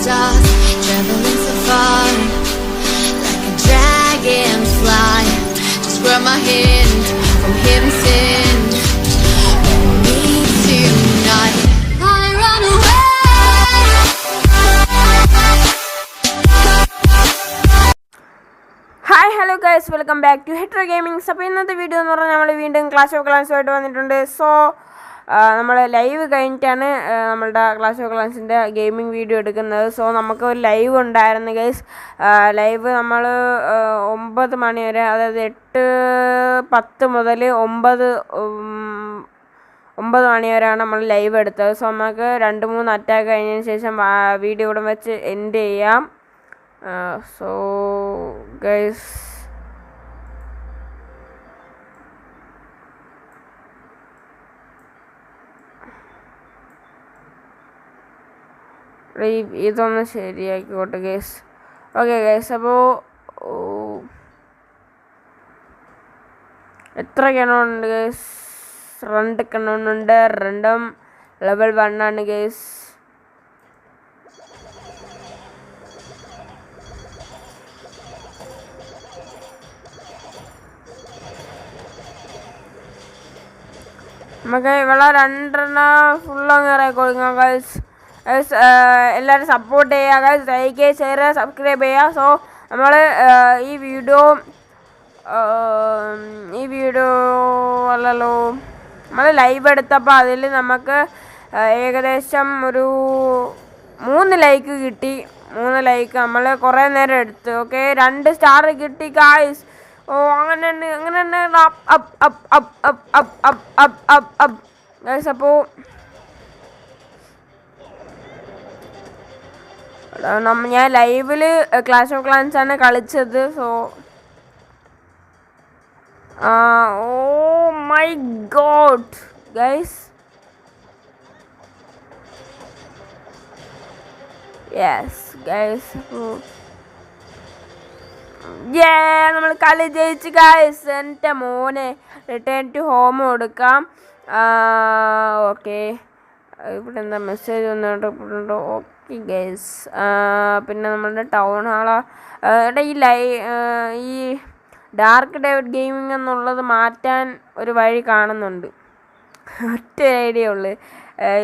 stars, traveling so far, like a dragonfly. Just grab my hand from heaven sent. Me tonight. I run away. Hi hello guys, welcome back to Hetro Gamings. അപ്പോൾ ഇന്നത്തെ video എന്ന് പറഞ്ഞാൽ നമ്മൾ വീണ്ടും clash of ക്ലാൻസുമായിട്ട് വന്നിട്ടുണ്ട്. So നമ്മൾ live കഴിഞ്ഞിട്ടാണ് നമ്മളുടെ ക്ലാഷ് ഓഫ് ക്ലാൻസിൻ്റെ ഗെയിമിംഗ് വീഡിയോ എടുക്കുന്നത്. സോ നമുക്ക് ഒരു ലൈവ് ഉണ്ടായിരുന്നു ഗൈസ്. ലൈവ് നമ്മൾ 9 മണി വരെ, അതായത് 8:10 മുതൽ 9 മണി വരെയാണ് നമ്മൾ ലൈവ് എടുത്തത്. സോ നമുക്ക് 2-3 അറ്റാക്ക് കഴിഞ്ഞതിന് ശേഷം വീഡിയോ ഇവിടെ വെച്ച് എൻഡ് ചെയ്യാം. So guys, ഇതൊന്ന് ശരിയാക്കിക്കോട്ടെ ഗൈസ്. ഓക്കെ ഗൈസ്, അപ്പോൾ എത്ര കണോണുണ്ട് ഗൈസ്? 2 കണോണുണ്ട്. 2 ലെവൽ 1 ആണ് ഗൈസ്. നമുക്ക് ഇവിടെ 2 ഫുള്ളങ്ങ് ഇറക്കി കൊടുക്കാം ഗൈസ്. എല്ലാവരും സപ്പോർട്ട് ചെയ്യുക ഗൈസ്. ലൈക്ക് ചെയ്യുക, ഷെയർ ചെയ്യുക, സബ്സ്ക്രൈബ് ചെയ്യുക. സോ നമ്മൾ ഈ വീഡിയോ അല്ലല്ലോ, നമ്മൾ ലൈവ് എടുത്തപ്പോൾ അതിൽ നമുക്ക് ഏകദേശം ഒരു 3 ലൈക്ക് കിട്ടി. 3 ലൈക്ക് നമ്മൾ കുറേ നേരം എടുത്തു. ഓക്കെ, 2 സ്റ്റാർ കിട്ടി ഗൈസ്. ഓ, അങ്ങനെ ഗൈസ്. അപ്പോൾ ഞാൻ ലൈവിൽ ക്ലാഷ് ഓഫ് ക്ലാൻസ് ആണ് കളിച്ചത്. So oh my God guys, yes guys, നമ്മൾ കളി ജയിച്ച് ഗൈസ്. എൻ്റെ മോനെ റിട്ടേൺ ടു ഹോം കൊടുക്കാം. ഓക്കെ, ഇവിടെ എന്താ മെസ്സേജ് വന്നിട്ടുണ്ടോ? ഓക്കെ ഗൈസ്, പിന്നെ നമ്മളുടെ ടൗൺ ഹാളാ ഇവിടെ ഈ ഡാർക്ക് ഡേവിഡ് ഗെയിമിംഗ് എന്നുള്ളത് മാറ്റാൻ ഒരു വഴി കാണുന്നുണ്ട്. ഒറ്റ ഐഡിയ ഉള്ളു,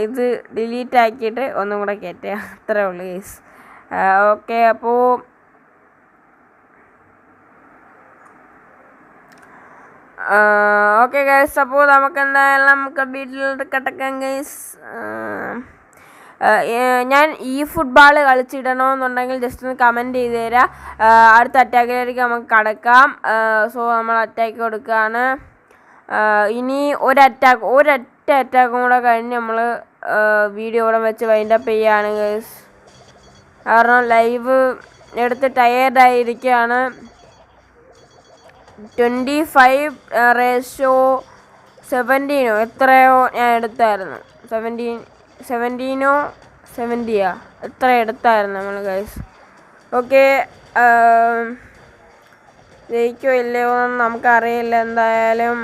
ഇത് ഡിലീറ്റ് ആക്കിയിട്ട് ഒന്നും കൂടെ കയറ്റുക, അത്രേ ഉള്ളു ഗൈസ്. ഓക്കെ, അപ്പോൾ ഓക്കെ ഗൈസ്, അപ്പോൾ നമുക്ക് എന്തായാലും വീട്ടിലോട്ട് കിടക്കാം ഗൈസ്. ഞാൻ ഈ ഫുട്ബോൾ കളിച്ചിടണമെന്നുണ്ടെങ്കിൽ ജസ്റ്റ് ഒന്ന് കമൻറ്റ് ചെയ്ത് തരാം. അടുത്ത അറ്റാക്കിലേക്ക് നമുക്ക് കടക്കാം. സോ നമ്മൾ അറ്റാക്ക് കൊടുക്കുകയാണ്. ഇനി ഒരൊറ്റ അറ്റാക്കും കൂടെ കഴിഞ്ഞ് നമ്മൾ വീഡിയോ ഇവിടെ വെച്ച് വൈൻഡപ്പ് ചെയ്യുകയാണ് ഗൈസ്. കാരണം ലൈവ് എടുത്ത് ടയേർഡായിരിക്കുകയാണ്. 25:17 എത്രയോ ഞാൻ എടുത്തായിരുന്നു. 70 എത്ര എടുത്തായിരുന്നു നമ്മൾ ഗൈസ്. ഓക്കെ, ജയിക്കോ ഇല്ലയോ എന്ന് നമുക്കറിയില്ല. എന്തായാലും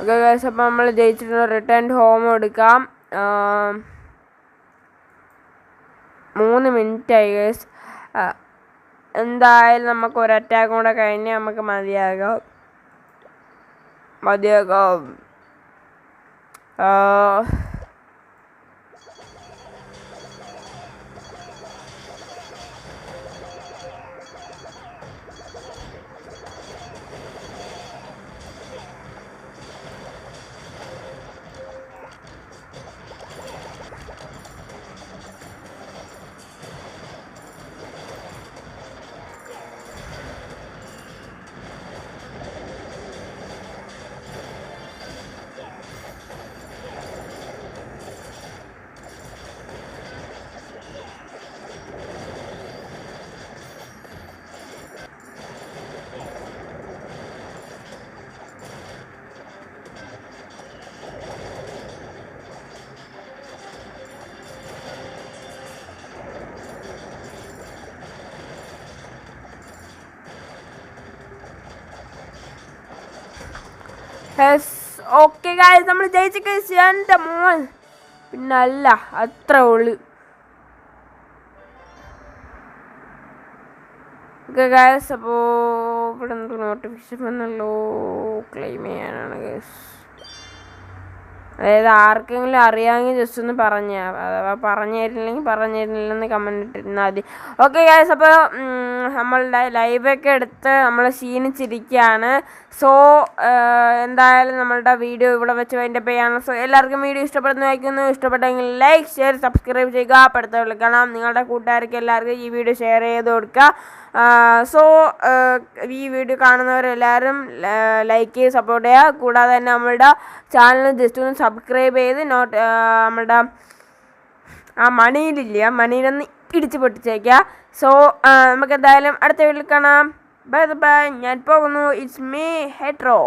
ഓക്കെ ഗൈസ്, അപ്പോൾ നമ്മൾ ജയിച്ചിട്ടുണ്ട്. റിട്ടേൺ ഹോം എടുക്കാം. 3 മിനിറ്റായി ഗൈസ്. എന്തായാലും നമുക്ക് ഒരു അറ്റാക്കും കൂടെ കഴിഞ്ഞ് നമുക്ക് മതിയാകാം. ഓക്കെ ഗായ്സ് നമ്മൾ ജയിച്ച കേസ് എൻ്റെ മോൻ പിന്നല്ല അത്ര ഉള്ളു. ഓക്കെ ഗായ്സ് അപ്പോൾ ഇവിടെ നോട്ടിഫിക്കേഷൻ വന്നല്ലോ ക്ലെയിം ചെയ്യാനാണ് ഗായ്സ്. അതായത് ആർക്കെങ്കിലും അറിയാമെങ്കിൽ ജസ്റ്റ് ഒന്ന് അഥവാ പറഞ്ഞു തരുന്നില്ലെന്ന് കമൻറ്റ് ഇട്ടിരുന്നാൽ മതി. ഓക്കെ ഗായ്സ് അപ്പോൾ നമ്മളുടെ ലൈവൊക്കെ എടുത്ത് നമ്മൾ ക്ഷീണിച്ചിരിക്കുകയാണ്. സോ എന്തായാലും നമ്മളുടെ വീഡിയോ ഇവിടെ വെച്ച് വൈൻഡപ്പ് ചെയ്യാണ്. സോ എല്ലാവർക്കും വീഡിയോ ഇഷ്ടപ്പെടുന്ന വയ്ക്കുന്നു. ഇഷ്ടപ്പെട്ടെങ്കിൽ ലൈക്ക് ഷെയർ സബ്സ്ക്രൈബ് ചെയ്യുക. അടുത്ത വിളിക്കണം നിങ്ങളുടെ കൂട്ടുകാർക്ക് എല്ലാവർക്കും ഈ വീഡിയോ ഷെയർ ചെയ്ത് കൊടുക്കുക. സോ ഈ വീഡിയോ കാണുന്നവരെല്ലാവരും ലൈക്ക് ചെയ്ത് സപ്പോർട്ട് ചെയ്യുക. കൂടാതെ തന്നെ നമ്മളുടെ ചാനൽ ജസ്റ്റ് ഒന്ന് സബ്സ്ക്രൈബ് ചെയ്ത് നമ്മളുടെ ആ മണിയിലൊന്ന് ഇടിച്ച് പൊട്ടിച്ചേക്കുക. സോ നമുക്ക് എന്തായാലും അടുത്ത വീട്ടിൽ കാണാം. Bye bye. ഞാൻ പോകുന്നു. It's me hetero.